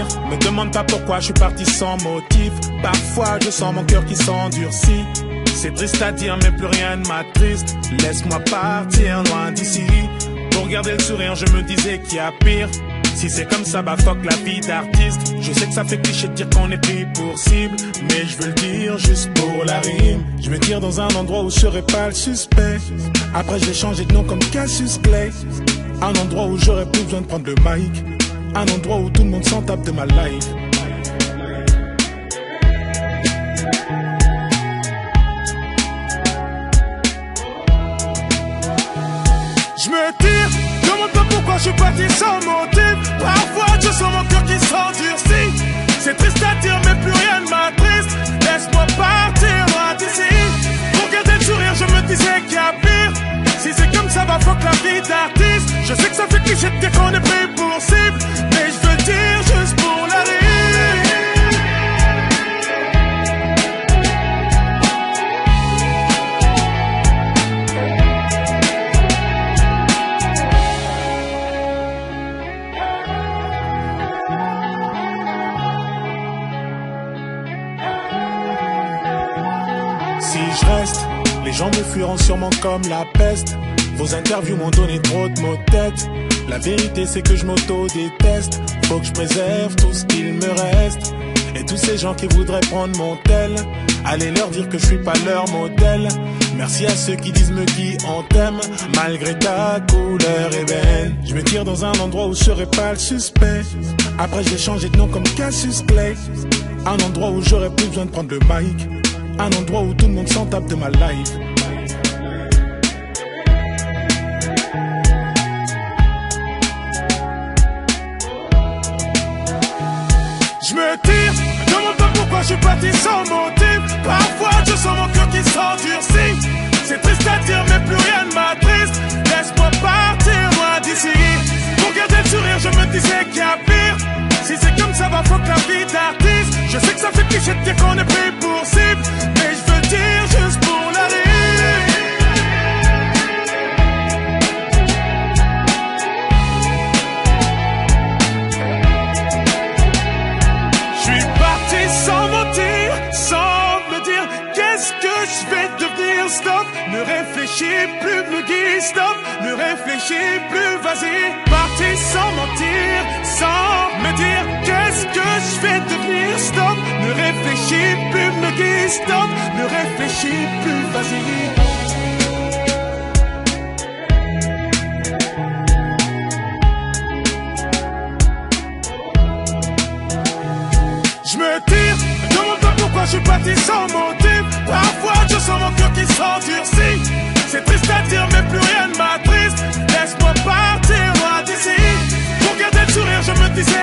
mentir. Me demande pas pourquoi je suis parti sans motif. Parfois je sens mon cœur qui s'endurcit. C'est triste à dire mais plus rien ne m'attriste. Laisse-moi partir loin d'ici. Pour garder le sourire je me disais qu'il y a pire. Si c'est comme ça, bah fuck la vie d'artiste. Je sais que ça fait cliché de dire qu'on est pris pour cible, mais je veux le dire juste pour la rime. Je me tire dans un endroit où je serai pas le suspect. Après j'ai changé de nom comme Cassius Clay. Un endroit où j'aurais plus besoin de prendre le mic. Un endroit où tout le monde s'en tape de ma life. Je me tire, demande pas pourquoi je suis parti sans motif. Parfois je sens mon cœur qui s'endurcit. C'est triste à dire mais plus rien ne m'attriste. Laisse-moi partir loin d'ici. Pour garder le sourire je me disais qu'il y a pire. Si c'est comme ça va fuck la vie d'artiste. Je sais que ça fait cliché de dire qu'on est pris pour cible, mais je veux le dire juste pour la rime. Si je reste, les gens me fuiront sûrement comme la peste. Vos interviews m'ont donné trop de maux de tête. La vérité c'est que je m'auto-déteste. Faut que je préserve tout ce qu'il me reste. Et tous ces gens qui voudraient prendre mon tel, allez leur dire que je suis pas leur modèle. Merci à ceux qui disent me qui on t'aime, malgré ta couleur ébène. Je me tire dans un endroit où je serai pas le suspect. Après j'ai changé de nom comme Cassius Clay. Un endroit où j'aurais plus besoin de prendre le mic. Un endroit où tout le monde s'en tape de ma life. Je me tire, demande pas pourquoi je suis parti sans motif. Parfois je sens mon cœur qui s'endurcit. C'est triste à dire mais plus rien ne m'attriste. Laisse-moi partir loin d'ici. Pour garder le sourire je me disais qu'il y a pire. Si c'est comme ça va fuck la vie d'artiste. Je sais que ça fait cliché de dire qu'on est pris pour cible, mais je veux le dire juste pour la rime. Je suis parti sans mentir, sans me dire qu'est-ce que je vais devenir. Stop, ne réfléchis plus, me guide. Stop, ne réfléchis plus, vas-y. Parti sans mentir, sans me dire qu'est-ce que je vais devenir. Stop, ne réfléchis plus, me guide. Stop, ne réfléchis plus, vas-y. Je me tire, demande pas pourquoi je suis parti sans motif. Parfois je sens mon cœur qui s'endurcit. C'est triste à dire mais plus rien ne m'attriste. Laisse-moi partir loin d'ici. Pour garder le sourire je me disais